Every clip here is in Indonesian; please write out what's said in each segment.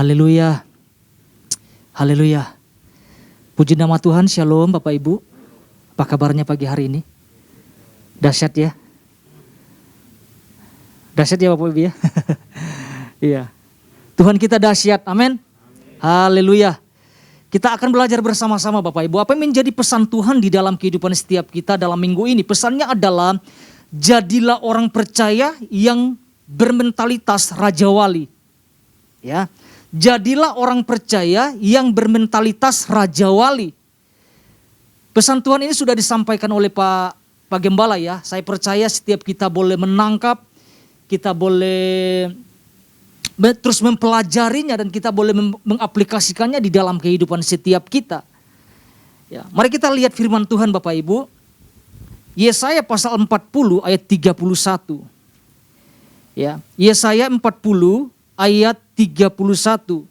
Haleluya. Haleluya. Puji nama Tuhan, shalom Bapak Ibu. Apa kabarnya pagi hari ini? Dahsyat ya? Dahsyat ya Bapak Ibu ya? Iya. Tuhan kita dahsyat, amin. Haleluya. Kita akan belajar bersama-sama Bapak Ibu. Apa yang menjadi pesan Tuhan di dalam kehidupan setiap kita dalam minggu ini? Pesannya adalah, jadilah orang percaya yang bermentalitas Raja Wali. Ya. Jadilah orang percaya yang bermentalitas Raja Wali. Pesan Tuhan ini sudah disampaikan oleh Pak Gembala ya. Saya percaya setiap kita boleh menangkap, kita boleh terus mempelajarinya dan kita boleh mengaplikasikannya di dalam kehidupan setiap kita. Ya, mari kita lihat firman Tuhan Bapak Ibu. Yesaya pasal 40 ayat 31. Ya, Yesaya 40 ayat 31.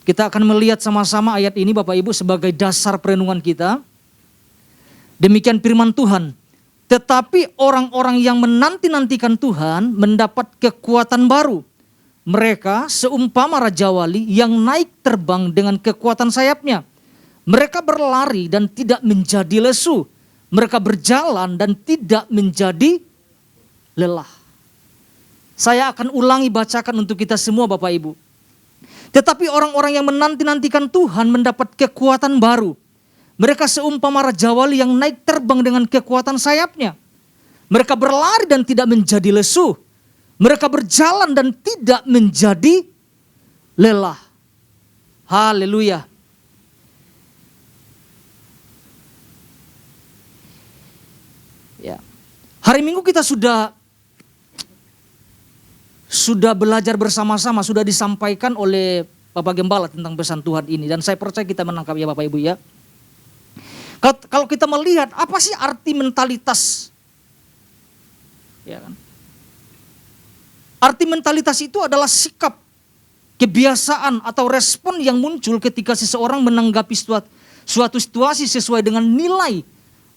Kita akan melihat sama-sama ayat ini Bapak Ibu sebagai dasar perenungan kita. Demikian firman Tuhan. Tetapi orang-orang yang menanti-nantikan Tuhan mendapat kekuatan baru. Mereka seumpama Raja Wali yang naik terbang dengan kekuatan sayapnya. Mereka berlari dan tidak menjadi lesu. Mereka berjalan dan tidak menjadi lelah. Saya akan ulangi bacakan untuk kita semua Bapak Ibu. Tetapi orang-orang yang menanti-nantikan Tuhan mendapat kekuatan baru. Mereka seumpama Raja Wali yang naik terbang dengan kekuatan sayapnya. Mereka berlari dan tidak menjadi lesu. Mereka berjalan dan tidak menjadi lelah. Haleluya. Ya. Hari Minggu kita sudah belajar bersama-sama, sudah disampaikan oleh Bapak Gembala tentang pesan Tuhan ini. Dan saya percaya kita menangkap ya Bapak Ibu ya. Kalau kita melihat apa sih arti mentalitas? Ya kan? Arti mentalitas itu adalah sikap, kebiasaan atau respon yang muncul ketika seseorang menanggapi suatu situasi sesuai dengan nilai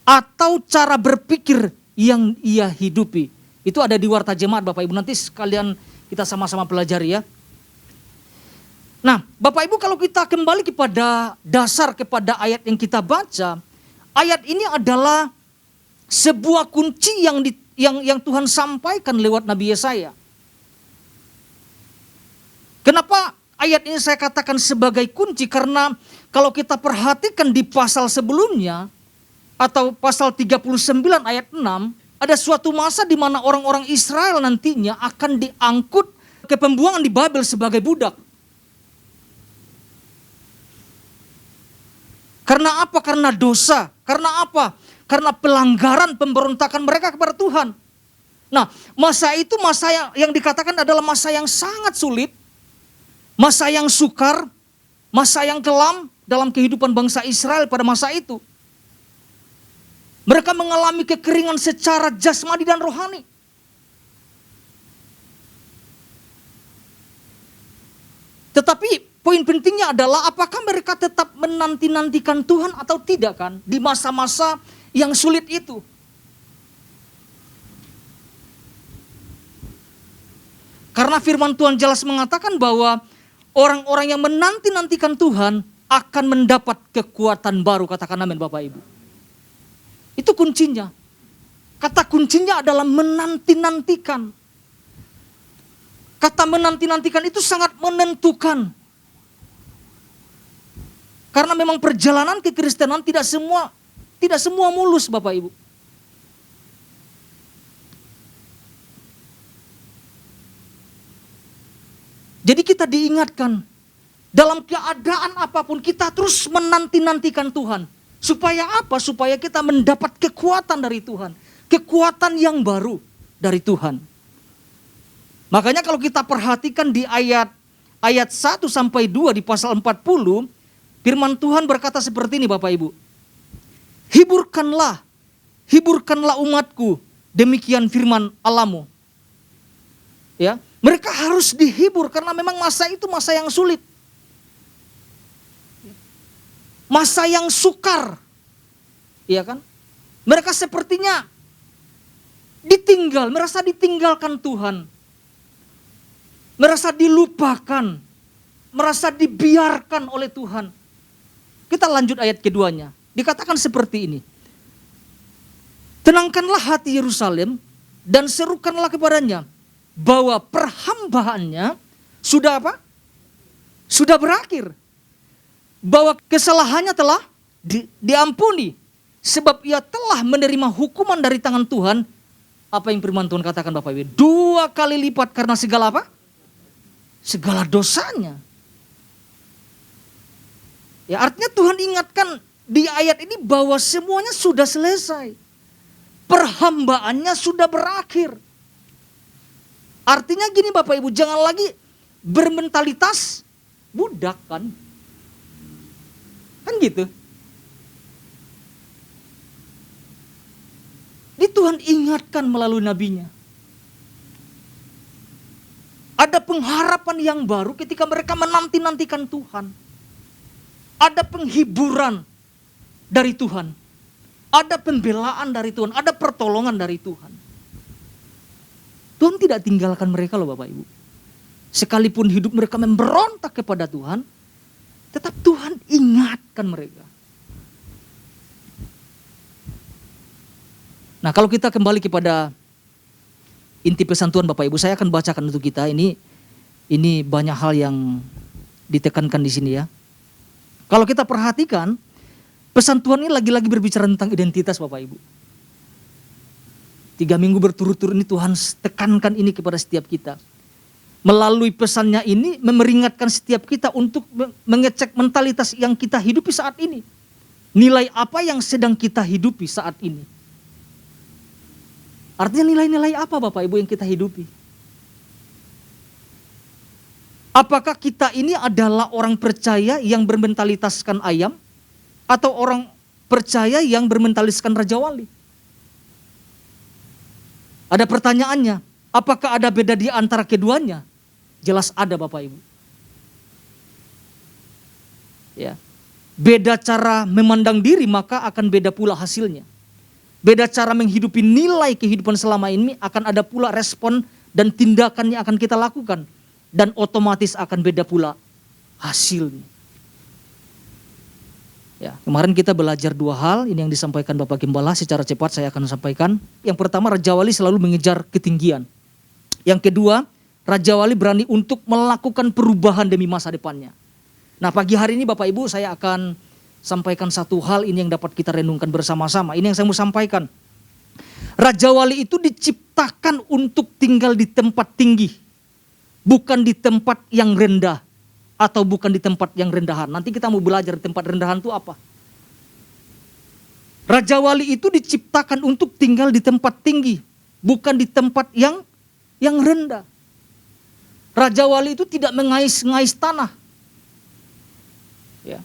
atau cara berpikir yang ia hidupi. Itu ada di Warta Jemaat Bapak Ibu, nanti sekalian kita sama-sama pelajari ya. Nah Bapak Ibu, kalau kita kembali kepada dasar, kepada ayat yang kita baca, ayat ini adalah sebuah kunci yang Tuhan sampaikan lewat Nabi Yesaya. Kenapa ayat ini saya katakan sebagai kunci? Karena kalau kita perhatikan di pasal sebelumnya, atau pasal 39 ayat 6, ada suatu masa di mana orang-orang Israel nantinya akan diangkut ke pembuangan di Babel sebagai budak. Karena apa? Karena dosa. Karena apa? Karena pelanggaran, pemberontakan mereka kepada Tuhan. Nah, masa itu masa yang dikatakan adalah masa yang sangat sulit, masa yang sukar, masa yang kelam dalam kehidupan bangsa Israel pada masa itu. Mereka mengalami kekeringan secara jasmani dan rohani. Tetapi poin pentingnya adalah apakah mereka tetap menanti-nantikan Tuhan atau tidak kan di masa-masa yang sulit itu. Karena firman Tuhan jelas mengatakan bahwa orang-orang yang menanti-nantikan Tuhan akan mendapat kekuatan baru. Katakan amin Bapak Ibu. Itu kuncinya. Kata kuncinya adalah menanti-nantikan. Kata menanti-nantikan itu sangat menentukan. Karena memang perjalanan kekristenan tidak semua mulus Bapak Ibu. Jadi kita diingatkan, dalam keadaan apapun kita terus menanti-nantikan Tuhan. Supaya apa? Supaya kita mendapat kekuatan dari Tuhan. Kekuatan yang baru dari Tuhan. Makanya kalau kita perhatikan di ayat 1 sampai 2 di pasal 40, firman Tuhan berkata seperti ini Bapak Ibu. Hiburkanlah umatku, demikian firman Allahmu. Ya, mereka harus dihibur karena memang masa itu masa yang sulit. Masa yang sukar. Iya kan? Mereka sepertinya merasa ditinggalkan Tuhan. merasa dilupakan, merasa dibiarkan oleh Tuhan. Kita lanjut ayat keduanya. Dikatakan seperti ini. Tenangkanlah hati Yerusalem dan serukanlah kepadanya bahwa perhambaannya sudah apa? Sudah berakhir. Bahwa kesalahannya telah diampuni. Sebab ia telah menerima hukuman dari tangan Tuhan. Apa yang firman Tuhan katakan Bapak Ibu? 2 kali lipat karena segala apa? Segala dosanya. Ya, artinya Tuhan ingatkan di ayat ini bahwa semuanya sudah selesai. Perhambaannya sudah berakhir. Artinya gini Bapak Ibu, jangan lagi bermentalitas budak kan. Kan gitu. Ini Tuhan ingatkan melalui nabinya. Ada pengharapan yang baru ketika mereka menanti-nantikan Tuhan. Ada penghiburan dari Tuhan. Ada pembelaan dari Tuhan. Ada pertolongan dari Tuhan. Tuhan tidak tinggalkan mereka loh Bapak Ibu. Sekalipun hidup mereka memberontak kepada Tuhan, tetap Tuhan ingatkan mereka. Nah, kalau kita kembali kepada inti pesan Tuhan Bapak Ibu, saya akan bacakan untuk kita. Ini banyak hal yang ditekankan di sini ya. Kalau kita perhatikan, pesan Tuhan ini lagi-lagi berbicara tentang identitas Bapak Ibu. 3 minggu berturut-turut ini Tuhan tekankan ini kepada setiap kita. Melalui pesannya ini memeringatkan setiap kita untuk mengecek mentalitas yang kita hidupi saat ini. Nilai apa yang sedang kita hidupi saat ini. Artinya nilai-nilai apa Bapak Ibu yang kita hidupi? Apakah kita ini adalah orang percaya yang bermentalitaskan ayam? Atau orang percaya yang bermentaliskan Raja Wali? Ada pertanyaannya, apakah ada beda di antara keduanya? Jelas ada Bapak Ibu. Ya. Beda cara memandang diri maka akan beda pula hasilnya. Beda cara menghidupi nilai kehidupan selama ini akan ada pula respon dan tindakan yang akan kita lakukan. Dan otomatis akan beda pula hasilnya. Ya, kemarin kita belajar 2 hal, ini yang disampaikan Bapak Gembala, secara cepat saya akan sampaikan. Yang pertama, Raja Wali selalu mengejar ketinggian. Yang kedua, Raja Wali berani untuk melakukan perubahan demi masa depannya. Nah, pagi hari ini Bapak Ibu saya akan sampaikan satu hal ini yang dapat kita renungkan bersama-sama. Ini yang saya mau sampaikan. Raja Wali itu diciptakan untuk tinggal di tempat tinggi. Bukan di tempat yang rendah. Atau bukan di tempat yang rendahan. Nanti kita mau belajar di tempat rendahan itu apa. Raja Wali itu diciptakan untuk tinggal di tempat tinggi. Bukan di tempat yang rendah. Raja Wali itu tidak mengais-ngais tanah. Ya.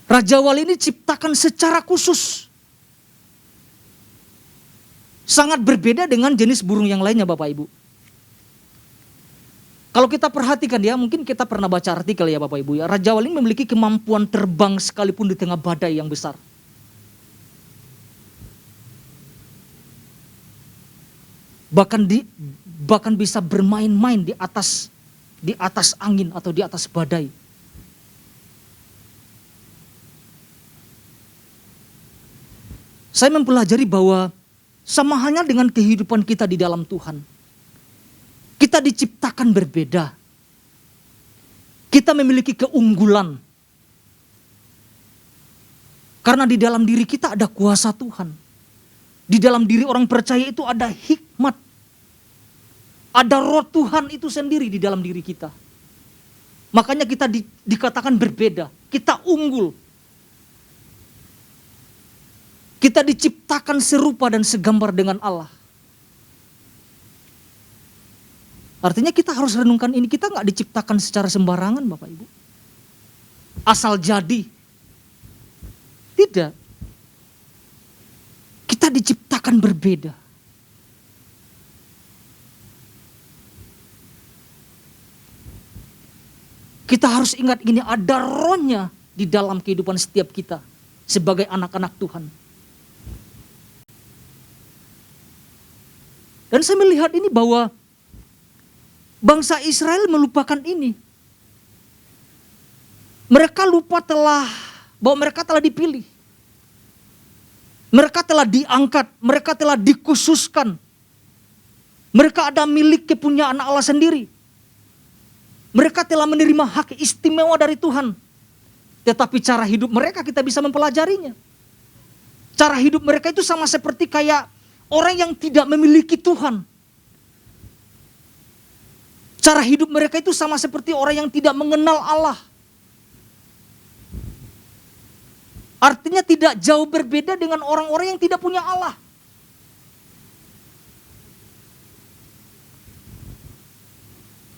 Raja Wali ini diciptakan secara khusus. Sangat berbeda dengan jenis burung yang lainnya Bapak Ibu. Kalau kita perhatikan ya, mungkin kita pernah baca artikel ya Bapak Ibu ya. Raja Wali memiliki kemampuan terbang sekalipun di tengah badai yang besar. Bahkan bisa bermain-main di atas angin atau di atas badai. Saya mempelajari bahwa sama halnya dengan kehidupan kita di dalam Tuhan. Kita diciptakan berbeda. Kita memiliki keunggulan. Karena di dalam diri kita ada kuasa Tuhan. Di dalam diri orang percaya itu ada hikmat. Ada roh Tuhan itu sendiri di dalam diri kita. Makanya kita dikatakan berbeda. Kita unggul. Kita diciptakan serupa dan segambar dengan Allah. Artinya kita harus renungkan ini. Kita gak diciptakan secara sembarangan Bapak Ibu. Asal jadi. Tidak. Kita diciptakan berbeda. Kita harus ingat ini ada rohnya di dalam kehidupan setiap kita. Sebagai anak-anak Tuhan. Dan saya melihat ini bahwa bangsa Israel melupakan ini. Mereka lupa bahwa mereka telah dipilih. Mereka telah diangkat, mereka telah dikhususkan. Mereka ada milik kepunyaan Allah sendiri. Mereka telah menerima hak istimewa dari Tuhan. Tetapi cara hidup mereka kita bisa mempelajarinya. Cara hidup mereka itu sama seperti kayak orang yang tidak memiliki Tuhan. Cara hidup mereka itu sama seperti orang yang tidak mengenal Allah. Artinya tidak jauh berbeda dengan orang-orang yang tidak punya Allah.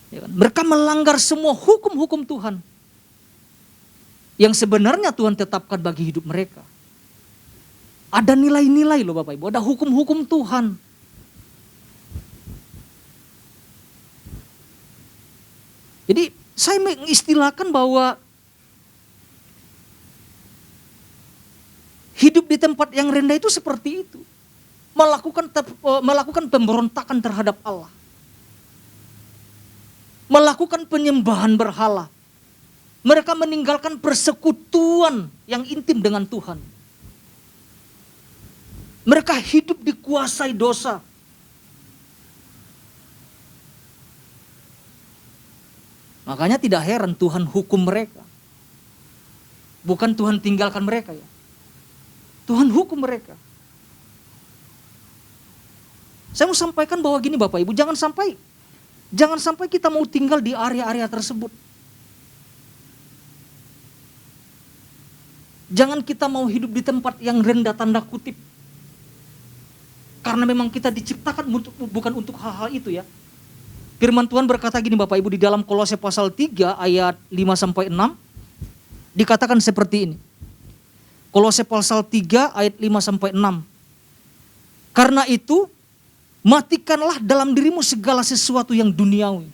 Ya kan? Mereka melanggar semua hukum-hukum Tuhan. Yang sebenarnya Tuhan tetapkan bagi hidup mereka. Ada nilai-nilai loh Bapak Ibu, ada hukum-hukum Tuhan. Jadi saya mengistilahkan bahwa hidup di tempat yang rendah itu seperti itu. Melakukan pemberontakan terhadap Allah. Melakukan penyembahan berhala. Mereka meninggalkan persekutuan yang intim dengan Tuhan. Mereka hidup dikuasai dosa. Makanya tidak heran Tuhan hukum mereka. Bukan Tuhan tinggalkan mereka ya. Tuhan hukum mereka. Saya mau sampaikan bahwa gini Bapak Ibu, jangan sampai kita mau tinggal di area-area tersebut. Jangan kita mau hidup di tempat yang rendah tanda kutip. Karena memang kita diciptakan bukan untuk hal-hal itu ya. Firman Tuhan berkata gini Bapak Ibu di dalam Kolose pasal 3 ayat 5-6. Dikatakan seperti ini. Kolose pasal 3 ayat 5-6. Karena itu, matikanlah dalam dirimu segala sesuatu yang duniawi.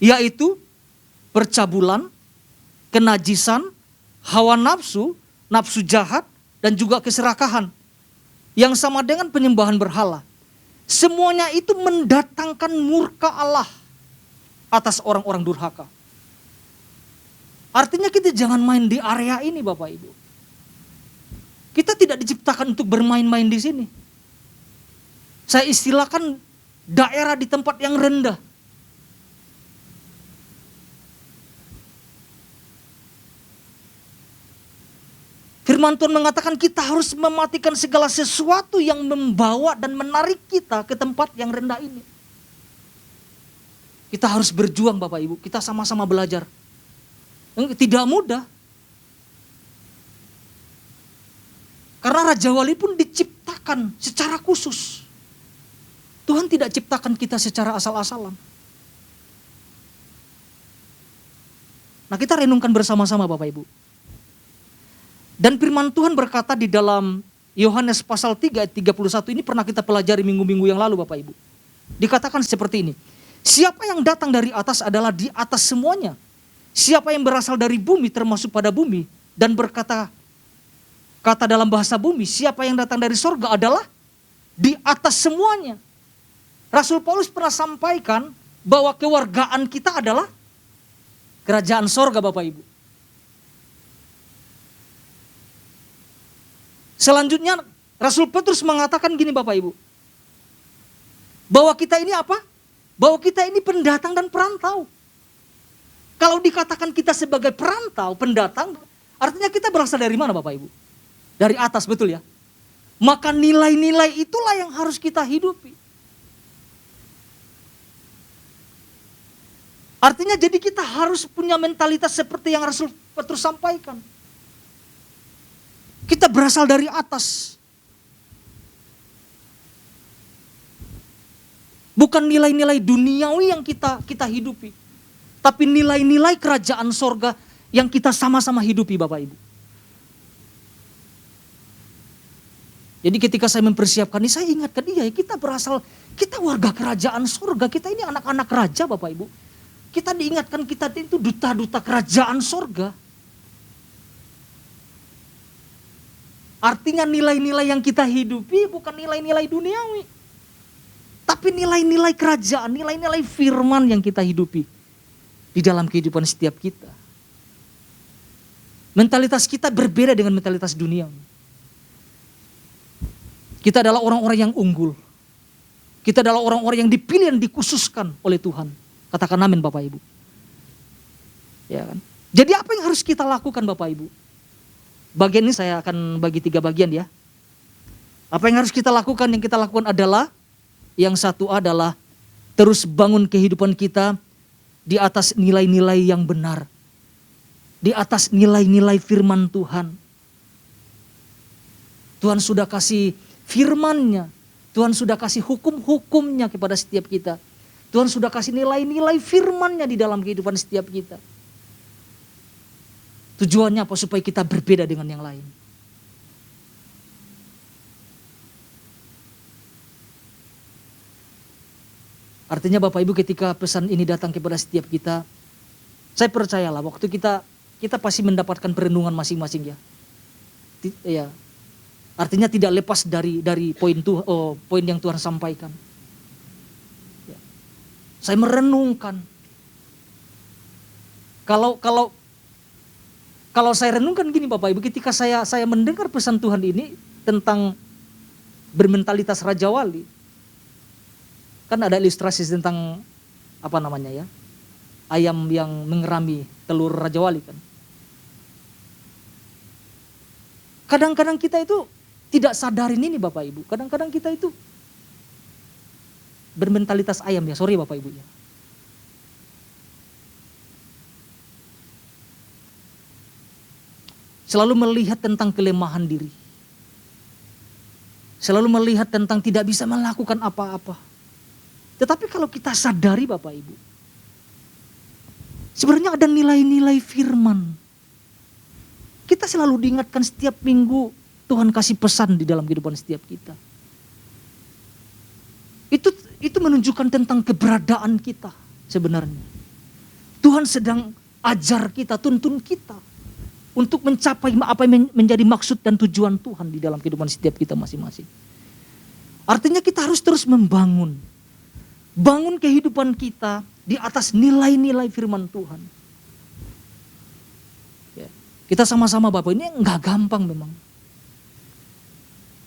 Yaitu percabulan, kenajisan, hawa nafsu, nafsu jahat, dan juga keserakahan. Yang sama dengan penyembahan berhala. Semuanya itu mendatangkan murka Allah atas orang-orang durhaka. Artinya kita jangan main di area ini Bapak Ibu. Kita tidak diciptakan untuk bermain-main di sini. Saya istilahkan daerah di tempat yang rendah. Firman Tuhan mengatakan kita harus mematikan segala sesuatu yang membawa dan menarik kita ke tempat yang rendah ini. Kita harus berjuang Bapak Ibu, kita sama-sama belajar. Tidak mudah. Karena Raja Wali pun diciptakan secara khusus. Tuhan tidak ciptakan kita secara asal-asalan. Nah kita renungkan bersama-sama Bapak Ibu. Dan firman Tuhan berkata di dalam Yohanes pasal 3 ayat 31 ini pernah kita pelajari minggu-minggu yang lalu Bapak Ibu. Dikatakan seperti ini. Siapa yang datang dari atas adalah di atas semuanya. Siapa yang berasal dari bumi termasuk pada bumi dan berkata kata dalam bahasa bumi, siapa yang datang dari sorga adalah di atas semuanya. Rasul Paulus pernah sampaikan bahwa kewargaan kita adalah kerajaan sorga Bapak Ibu. Selanjutnya Rasul Petrus mengatakan gini Bapak Ibu. Bahwa kita ini apa? Bahwa kita ini pendatang dan perantau. Kalau dikatakan kita sebagai perantau, pendatang, artinya kita berasal dari mana Bapak Ibu? Dari atas, betul ya? Maka nilai-nilai itulah yang harus kita hidupi. Artinya jadi kita harus punya mentalitas seperti yang Rasul Petrus sampaikan. Kita berasal dari atas. Bukan nilai-nilai duniawi yang kita hidupi. Tapi nilai-nilai kerajaan sorga yang kita sama-sama hidupi Bapak Ibu. Jadi ketika saya mempersiapkan ini, saya ingatkan kita warga kerajaan sorga, kita ini anak-anak raja Bapak Ibu. Kita diingatkan kita itu duta-duta kerajaan sorga. Artinya nilai-nilai yang kita hidupi bukan nilai-nilai duniawi. Tapi nilai-nilai kerajaan, nilai-nilai firman yang kita hidupi di dalam kehidupan setiap kita. Mentalitas kita berbeda dengan mentalitas dunia. Kita adalah orang-orang yang unggul. Kita adalah orang-orang yang dipilih dan dikhususkan oleh Tuhan. Katakan amin Bapak Ibu. Ya kan? Jadi apa yang harus kita lakukan Bapak Ibu? Bagian ini saya akan bagi 3 bagian ya. Apa yang harus kita lakukan? Yang kita lakukan adalah, yang satu adalah terus bangun kehidupan kita di atas nilai-nilai yang benar. Di atas nilai-nilai firman Tuhan. Tuhan sudah kasih firman-Nya. Tuhan sudah kasih hukum-hukumnya kepada setiap kita. Tuhan sudah kasih nilai-nilai firman-Nya di dalam kehidupan setiap kita. Tujuannya apa? Supaya kita berbeda dengan yang lain. Artinya Bapak Ibu, ketika pesan ini datang kepada setiap kita, saya percayalah waktu kita pasti mendapatkan perenungan masing-masing ya. Ya. Artinya tidak lepas dari poin yang Tuhan sampaikan. Ya. Saya merenungkan. Kalau saya renungkan gini Bapak Ibu, ketika saya mendengar pesan Tuhan ini tentang bermentalitas Raja Wali. Kan ada ilustrasi tentang apa namanya ya, ayam yang mengerami telur Raja Wali kan. Kadang-kadang kita itu tidak sadarin ini Bapak Ibu. Kadang-kadang kita itu bermentalitas ayam ya, sorry Bapak Ibu ya. Selalu melihat tentang kelemahan diri. Selalu melihat tentang tidak bisa melakukan apa-apa. Tetapi kalau kita sadari Bapak Ibu, sebenarnya ada nilai-nilai firman. Kita selalu diingatkan setiap minggu, Tuhan kasih pesan di dalam kehidupan setiap kita. Itu menunjukkan tentang keberadaan kita sebenarnya. Tuhan sedang ajar kita, tuntun kita untuk mencapai apa yang menjadi maksud dan tujuan Tuhan di dalam kehidupan setiap kita masing-masing. Artinya kita harus terus bangun kehidupan kita di atas nilai-nilai firman Tuhan. Ya, kita sama-sama Bapak, ini enggak gampang memang.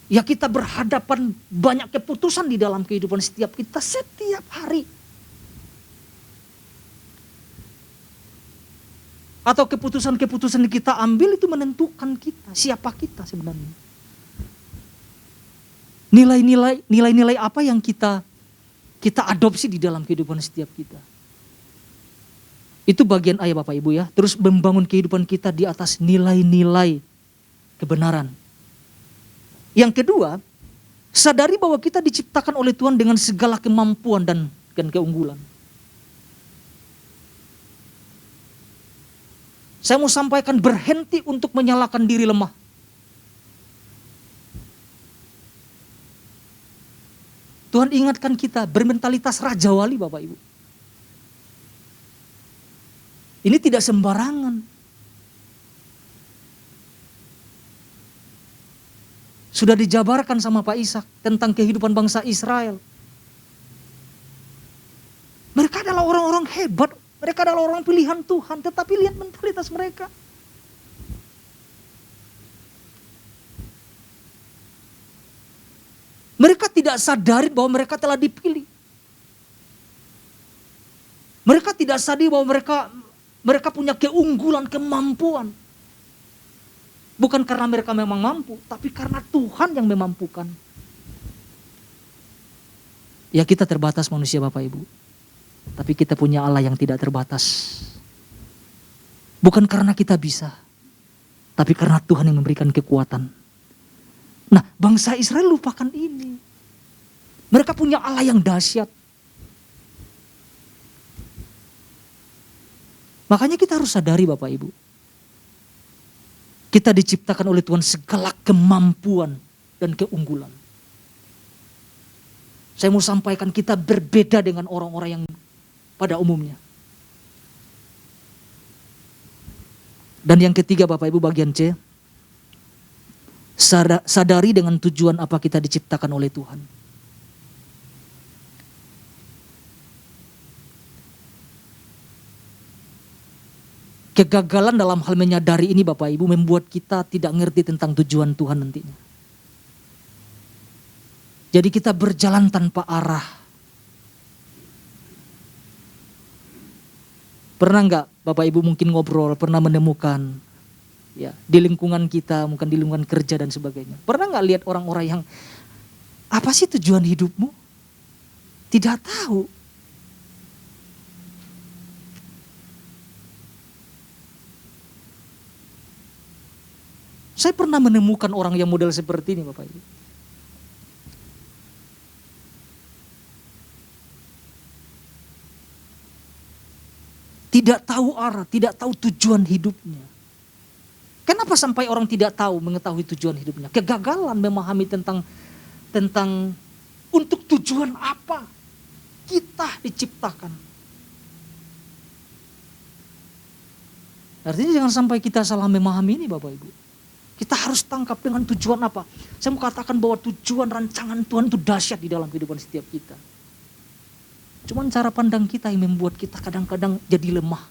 Ya kita berhadapan banyak keputusan di dalam kehidupan setiap kita setiap hari. Atau keputusan-keputusan yang kita ambil itu menentukan kita, siapa kita sebenarnya. Nilai-nilai apa yang kita adopsi di dalam kehidupan setiap kita. Itu bagian ayat Bapak Ibu ya. Terus membangun kehidupan kita di atas nilai-nilai kebenaran. Yang kedua, sadari bahwa kita diciptakan oleh Tuhan dengan segala kemampuan dan keunggulan. Saya mau sampaikan, berhenti untuk menyalahkan diri lemah. Tuhan ingatkan kita bermentalitas Raja Wali Bapak Ibu. Ini tidak sembarangan. Sudah dijabarkan sama Pak Ishak tentang kehidupan bangsa Israel. Mereka adalah orang-orang hebat. Mereka adalah orang pilihan Tuhan. Tetapi lihat mentalitas mereka. Mereka tidak sadari bahwa mereka telah dipilih. Mereka tidak sadari bahwa mereka punya keunggulan, kemampuan. Bukan karena mereka memang mampu, tapi karena Tuhan yang memampukan. Ya kita terbatas manusia Bapak Ibu. Tapi kita punya Allah yang tidak terbatas. Bukan karena kita bisa, tapi karena Tuhan yang memberikan kekuatan. Nah, bangsa Israel lupakan ini. Mereka punya Allah yang dahsyat. Makanya kita harus sadari Bapak Ibu. Kita diciptakan oleh Tuhan segala kemampuan dan keunggulan. Saya mau sampaikan kita berbeda dengan orang-orang yang pada umumnya. Dan yang ketiga Bapak Ibu bagian C. Sadari dengan tujuan apa kita diciptakan oleh Tuhan. Kegagalan dalam hal menyadari ini Bapak Ibu membuat kita tidak ngerti tentang tujuan Tuhan nantinya. Jadi kita berjalan tanpa arah. Pernah enggak Bapak Ibu mungkin ngobrol, pernah menemukan ya di lingkungan kita, mungkin di lingkungan kerja dan sebagainya. Pernah enggak lihat orang-orang yang apa sih tujuan hidupmu? Tidak tahu. Saya pernah menemukan orang yang model seperti ini Bapak Ibu. Tidak tahu arah, tidak tahu tujuan hidupnya. Kenapa sampai orang tidak tahu mengetahui tujuan hidupnya? Kegagalan memahami tentang untuk tujuan apa kita diciptakan. Artinya jangan sampai kita salah memahami ini Bapak Ibu. Kita harus tangkap dengan tujuan apa. Saya mau katakan bahwa tujuan rancangan Tuhan itu dahsyat di dalam kehidupan setiap kita. Cuman cara pandang kita yang membuat kita kadang-kadang jadi lemah.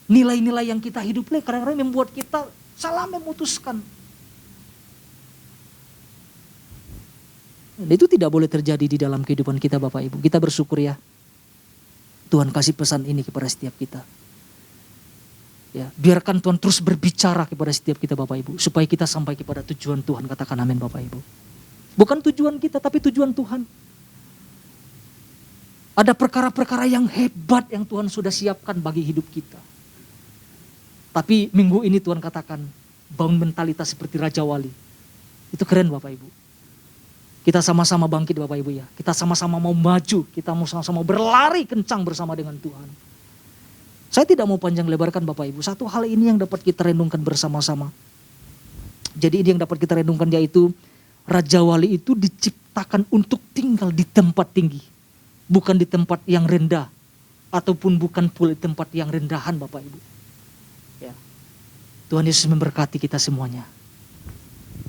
Nilai-nilai yang kita hidupi kadang-kadang membuat kita salah memutuskan. Dan itu tidak boleh terjadi di dalam kehidupan kita Bapak Ibu. Kita bersyukur ya. Tuhan kasih pesan ini kepada setiap kita. Ya, biarkan Tuhan terus berbicara kepada setiap kita Bapak Ibu. Supaya kita sampai kepada tujuan Tuhan. Katakan amin Bapak Ibu. Bukan tujuan kita tapi tujuan Tuhan. Ada perkara-perkara yang hebat yang Tuhan sudah siapkan bagi hidup kita. Tapi minggu ini Tuhan katakan bangun mentalitas seperti Raja Wali. Itu keren Bapak Ibu. Kita sama-sama bangkit Bapak Ibu ya. Kita sama-sama mau maju. Kita mau sama-sama berlari kencang bersama dengan Tuhan. Saya tidak mau panjang lebarkan Bapak Ibu. Satu hal ini yang dapat kita renungkan bersama-sama. Jadi ini yang dapat kita renungkan yaitu Raja Wali itu diciptakan untuk tinggal di tempat tinggi. Bukan di tempat yang rendah. Ataupun bukan pula di tempat yang rendahan Bapak Ibu. Ya. Tuhan Yesus memberkati kita semuanya.